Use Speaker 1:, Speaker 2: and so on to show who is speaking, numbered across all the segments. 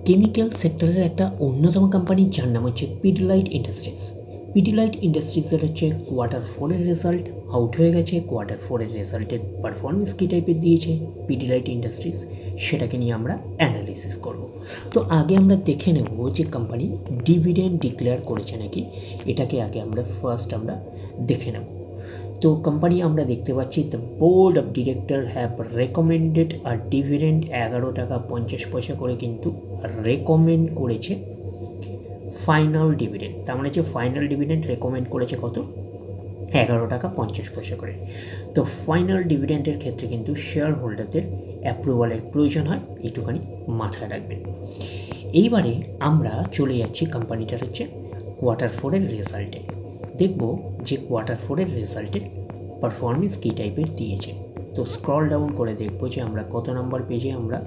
Speaker 1: Chemical সেক্টরের একটা অন্যতম কোম্পানি যার নাম হচ্ছে পিডিলাইট ইন্ডাস্ট্রিজ। পিডিলাইট ইন্ডাস্ট্রিজের হচ্ছে কোয়ার্টার 4-এর রেজাল্ট আউট হয়ে গেছে। কোয়ার্টার 4-এর রেজাল্টের পারফরমেন্স কী টাইপের দিয়েছে পিডিলাইট ইন্ডাস্ট্রিজ, সেটাকে নিয়ে আমরা অ্যানালিসিস করব। তো আগে আমরা দেখে নেব যে কোম্পানি ডিভিডেন্ড ডিক্লেয়ার করেছে নাকি, এটাকে আগে আমরা ফার্স্ট দেখে নেব। তো কোম্পানি আমরা দেখতে পাচ্ছি the board of director have recommended a dividend 11.50 টাকা করে কিন্তু রেকমেন্ড করেছে ফাইনাল ডিভিডেন্ড। তার মানে যে ফাইনাল ডিভিডেন্ড রেকমেন্ড করেছে কত, 11.50 টাকা করে। তো ফাইনাল ডিভিডেন্ডের ক্ষেত্রে কিন্তু শেয়ার হোল্ডারদের অ্যাপ্রুভালের প্রয়োজন হয়, এইটুখানি মাথায় রাখবেন। এইবারে আমরা চলে যাচ্ছি কোম্পানিটার হচ্ছে কোয়ার্টার 4-এর রেজাল্টে। দেখব যে কোয়ার্টার 4-এর রেজাল্টের পারফরমেন্স কী টাইপের দিয়েছে। তো স্ক্রল ডাউন করে দেখব যে আমরা কত নম্বর পেজে আমরা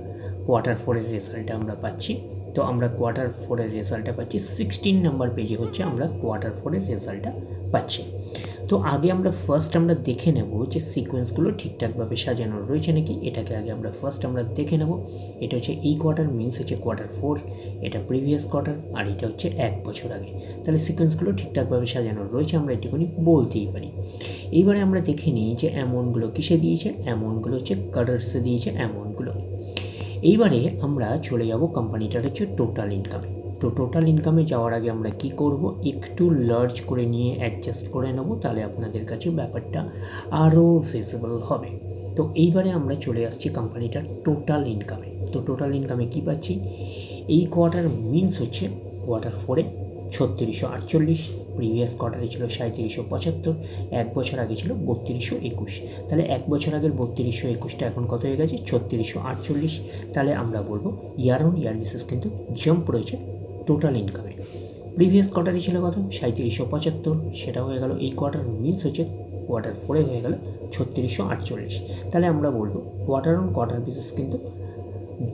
Speaker 1: কোয়ার্টার 4-এর রেজাল্টটা আমরা পাচ্ছি। তো আমরা কোয়ার্টার 4-এর রেজাল্টটা পাচ্ছি 16 নম্বর পেজে হচ্ছে আমরা কোয়ার্টার 4-এর রেজাল্টটা পাচ্ছি। তো আগে আমরা ফার্স্ট দেখে নেব যে সিকোয়েন্সগুলো ঠিকঠাকভাবে সাজানো রয়েছে নাকি, এটাকে আগে আমরা ফার্স্ট দেখে নেব। এটা হচ্ছে এই কোয়ার্টার মিনস হচ্ছে কোয়ার্টার 4, এটা প্রিভিয়াস কোয়ার্টার, আর এটা হচ্ছে 1 বছর আগে। তাহলে সিকোয়েন্সগুলো ঠিকঠাকভাবে সাজানো রয়েছে, আমরা এটুকুনি বলতেই পারি। এইবারে আমরা দেখে নিই যে অ্যামাউন্টগুলো কিসে দিয়েছে। অ্যামাউন্টগুলো হচ্ছে কালার্সে দিয়েছে অ্যামাউন্টগুলো। এইবারে আমরা চলে যাব কোম্পানিটার হচ্ছে টোটাল ইনকামে। তো টোটাল ইনকামে যাওয়ার আগে আমরা কি করব, একটু লার্জ করে নিয়ে অ্যাডজাস্ট করে নেব, তাহলে আপনাদের কাছে ব্যাপারটা আরও ভিজিবল হবে। তো এইবারে আমরা চলে আসছি কোম্পানিটার টোটাল ইনকামে। তো টোটাল ইনকামে কি পাচ্ছি, এই কোয়ার্টার মিনস হচ্ছে কোয়ার্টার 4-এ 3648, প্রিভিয়াস কোয়ার্টারে ছিল 3775, 1 বছর আগে ছিল 3221। তাহলে 1 বছর আগের 3221টা এখন কত হয়ে গেছে, 3648। তাহলে আমরা বলবো ইয়ার অন ইয়ার বেসিস কিন্তু জাম্প রয়েছে টোটাল ইনকামে। প্রিভিয়াস কোয়ার্টারে ছিল কত, 3775, সেটা হয়ে গেল এই কোয়ার্টার মিনস হচ্ছে কোয়ার্টার 4-এ হয়ে গেল 3648। তাহলে আমরা বলবো কোয়ার্টার অন কোয়ার্টার বেসিস কিন্তু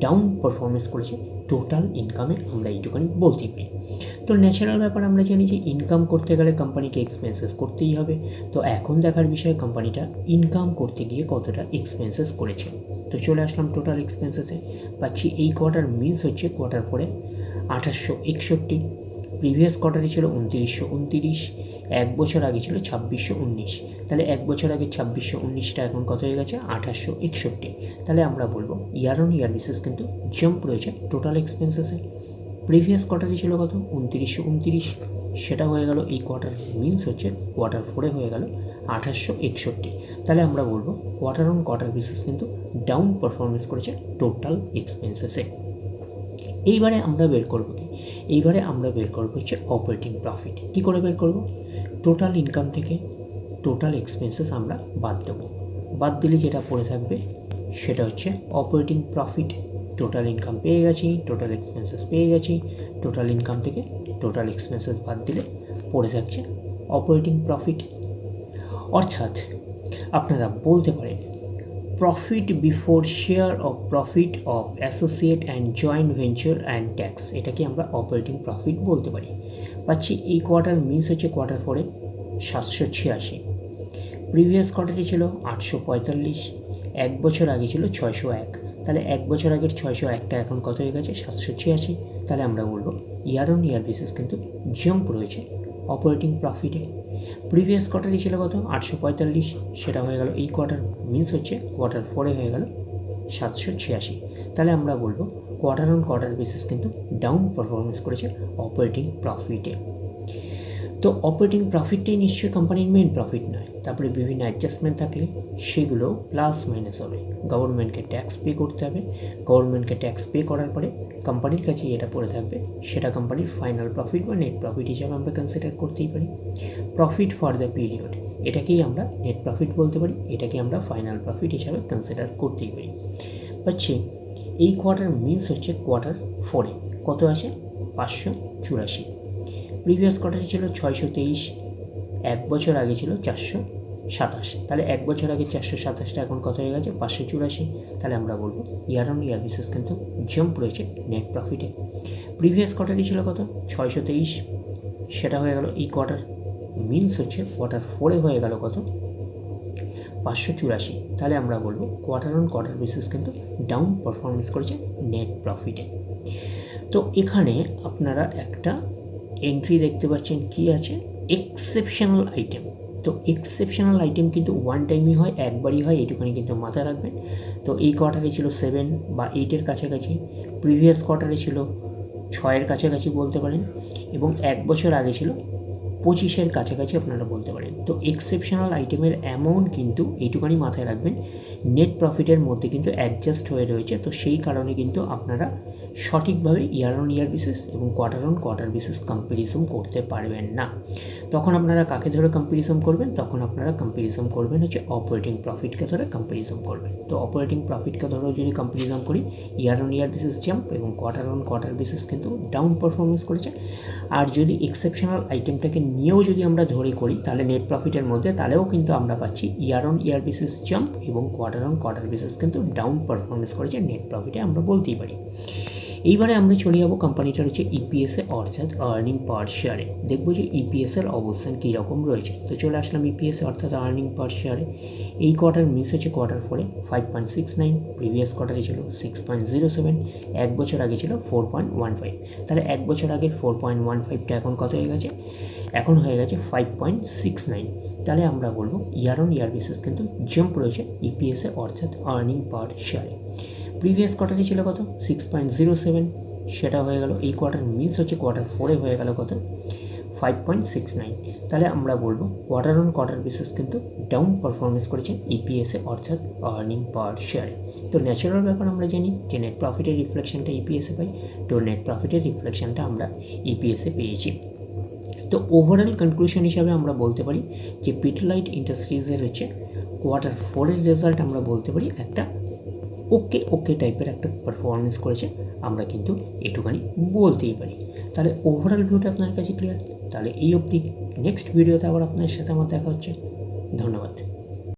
Speaker 1: ডাউন পারফরমেন্স করেছে টোটাল ইনকামে, আমরা এইটুখানি বলতেই পারি। তো ন্যাচারাল ব্যাপার, আমরা জানি যে ইনকাম করতে গেলে কোম্পানিকে এক্সপেন্সেস করতেই হবে। তো এখন দেখার বিষয় কোম্পানিটা ইনকাম করতে গিয়ে কতটা এক্সপেন্সেস করেছে। তো চলে আসলাম টোটাল এক্সপেন্সেসে, পাচ্ছি এই কোয়ার্টার মিনস হচ্ছে কোয়ার্টার 4-এ 2861, প্রিভিয়াস কোয়ার্টারে ছিল 2929, 1 বছর আগে ছিল 2619। তাহলে 1 বছর আগে 2619টা এখন কত হয়ে গেছে, 2861। তাহলে আমরা বলবো ইয়ার অন ইয়ার বেসিস কিন্তু জাম্প রয়েছে টোটাল এক্সপেন্সেসে। প্রিভিয়াস কোয়ার্টারে ছিল কত, 2929, সেটা হয়ে গেল এই কোয়ার্টার মিনস হচ্ছে কোয়ার্টার 4-এ হয়ে গেল 2861। তাহলে আমরা বলবো কোয়ার্টার অন কোয়ার্টার বেসিস কিন্তু ডাউন পারফরমেন্স করেছে টোটাল এক্সপেন্সেসে। এইবারে আমরা বের করবো কি, এইবারে আমরা বের করবো হচ্ছে অপারেটিং প্রফিট। কী করে বের করব, টোটাল ইনকাম থেকে টোটাল এক্সপেন্সেস আমরা বাদ দেবো। বাদ দিলে যেটা পড়ে থাকবে সেটা হচ্ছে অপারেটিং প্রফিট। টোটাল ইনকাম পেয়ে গেছি, টোটাল এক্সপেন্সেস পেয়ে গেছি, টোটাল ইনকাম থেকে টোটাল এক্সপেন্সেস বাদ দিলে পড়ে থাকছে অপারেটিং প্রফিট। অর্থাৎ আপনারা বলতে পারেন profit before share of profit of associate and joint venture and tax, এটাকে আমরা অপারেটিং প্রফিট বলতে পারি। পাচ্ছি এই কোয়ার্টার মিনস হচ্ছে কোয়ার্টার 4-এ 786, প্রিভিয়াস কোয়ার্টারে ছিল 845, 1 বছর আগে ছিল 601। তাহলে 1 বছর আগের 601টা এখন কত হয়ে গেছে, 786। তাহলে আমরা বলবো ইয়ার অন ইয়ার বেসিস কিন্তু জাম্প রয়েছে অপারেটিং প্রফিটে। প্রিভিয়াস কোয়ার্টারে ছিল কত, 845, সেটা হয়ে গেল এই কোয়ার্টার মিনস হচ্ছে কোয়ার্টার 4-এ হয়ে গেল 786। তাহলে আমরা বলবো কোয়ার্টার অন কোয়ার্টার বেসিস কিন্তু ডাউন পারফরমেন্স করেছে অপারেটিং প্রফিটে। তো অপারেটিং প্রফিটটাই নিশ্চয়ই কোম্পানির মেন প্রফিট নয়, তারপরে বিভিন্ন অ্যাডজাস্টমেন্ট থাকলে সেগুলো প্লাস মাইনাস হবে। গভর্নমেন্টকে ট্যাক্স পে করতে হবে, গভর্নমেন্টকে ট্যাক্স পে করার পরে কোম্পানির কাছে যেটা পড়ে থাকবে সেটা কোম্পানির ফাইনাল প্রফিট বা নেট প্রফিট হিসাবে আমরা কনসিডার করতেই পারি। প্রফিট ফর দ্য পিরিয়ড, এটাকেই আমরা নেট প্রফিট বলতে পারি, এটাকে আমরা ফাইনাল প্রফিট হিসাবে কনসিডার করতেই পারি। পাচ্ছি এই কোয়ার্টার মিনস হচ্ছে কোয়ার্টার 4-এ কত আছে, 584, প্রিভিয়াস কোয়ার্টারে ছিল 623, 1 বছর আগে ছিল 427। তাহলে 1 বছর আগে 427টা এখন কত হয়ে গেছে, 584। তাহলে আমরা বলবো ইয়ার অন ইয়ার বেসিস কিন্তু জাম্প রয়েছে নেট প্রফিটে। প্রিভিয়াস কোয়ার্টারে ছিল কত, 623, সেটা হয়ে গেল এই কোয়ার্টার মিনস হচ্ছে কোয়ার্টার 4-এ হয়ে গেল কত, 584, তাহলে আমরা বলবো কোয়ার্টার অন কোয়ার্টার বেসিস কিন্তু ডাউন পারফরমেন্স করেছে নেট প্রফিটে। তো এখানে আপনারা একটা এন্ট্রি দেখতে পাচ্ছেন কি আছে, এক্সেপশনাল আইটেম। তো এক্সেপশনাল আইটেম কিন্তু ওয়ান টাইমই হয়, একবারই হয়, এটুখানি কিন্তু মাথায় রাখবেন। তো এই কোয়ার্টারে ছিল 7 বা 8-এর কাছাকাছি, প্রিভিয়াস কোয়ার্টারে ছিল 6-এর কাছাকাছি বলতে পারেন, এবং 1 বছর আগে ছিল 25-এর কাছাকাছি আপনারা বলতে পারেন। তো এক্সেপশনাল আইটেমের অ্যামাউন্ট কিন্তু এইটুখানি মাথায় রাখবেন, নেট প্রফিটের মধ্যে কিন্তু অ্যাডজাস্ট হয়ে রয়েছে। তো সেই কারণে কিন্তু আপনারা সঠিকভাবে ইয়ার অন ইয়ার বেসিস এবং quarter on quarter basis comparison করতে পারবেন না। তখন আপনারা কাকে ধরে কম্প্যারিজন করবেন? তখন আপনারা কম্প্যারিজন করবেন হচ্ছে অপারেটিং প্রফিটকে ধরে কম্প্যারিজন করবেন। তো অপারেটিং প্রফিটকে ধরে যদি কম্প্যারিজন করি, year on year basis jump এবং কোয়ার্টার অন কোয়ার্টার বেসিস কিন্তু ডাউন পারফরমেন্স করেছে। আর যদি এক্সেপশনাল আইটেমটাকে নিয়েও যদি আমরা ধরে করি তাহলে নেট প্রফিটের মধ্যে, তাহলেও কিন্তু আমরা পাচ্ছি year on year basis jump এবং কোয়ার্টার অন কোয়ার্টার বেসিস কিন্তু ডাউন পারফরমেন্স করেছে নেট প্রফিটে, আমরা বলতেই পারি। এইবারে আমরা চলে যাবো কোম্পানিটার হচ্ছে ইপিএসে, অর্থাৎ আর্নিং পার শেয়ারে। দেখবো যে ইপিএসের অবস্থান কীরকম রয়েছে। তো চলে আসলাম ইপিএসে অর্থাৎ আর্নিং পার শেয়ারে। এই কোয়ার্টার মিস হচ্ছে কোয়ার্টার 4-এ 5.69, প্রিভিয়াস কোয়ার্টারে ছিল 6.07, 1 বছর আগে ছিল 4.15। তাহলে 1 বছর আগের 4.15টা এখন কত হয়ে গেছে? এখন হয়ে গেছে 5.69। তাহলে আমরা বলবো ইয়ার অন ইয়ার বেসিস কিন্তু জাম্প রয়েছে ইপিএসে অর্থাৎ আর্নিং পার শেয়ারে। প্রিভিয়াস কোয়ার্টারে ছিল কত? 6.07, সেটা হয়ে গেল। এই কোয়ার্টার মিস হচ্ছে কোয়ার্টার 4-এ হয়ে গেল কত? 5.69। তাহলে আমরা বলবো কোয়ার্টার অন কোয়ার্টার বেসিস কিন্তু ডাউন পারফরমেন্স করেছে ইপিএসে অর্থাৎ আর্নিং পার শেয়ারে। তো ন্যাচারাল ব্যাপার আমরা জানি যে নেট প্রফিটের রিফ্লেকশনটা ইপিএসে পাই, তো নেট প্রফিটের রিফ্লেকশনটা আমরা ইপিএসে পেয়েছি। তো ওভারঅল কনক্লুশন হিসাবে আমরা বলতে পারি যে পিডিলাইট ইন্ডাস্ট্রিজের হচ্ছে কোয়ার্টার 4-এর রেজাল্ট আমরা বলতে পারি একটা ওকে টাইপের একটা পারফরমেন্স করেছে, আমরা কিন্তু এটুখানি বলতেই পারি। তাহলে ওভারঅল ভিউটা আপনার কাছে ক্লিয়ার? তাহলে এই অবধি, নেক্সট ভিডিওতে আবার আপনার সাথে আমার দেখা হচ্ছে। ধন্যবাদ।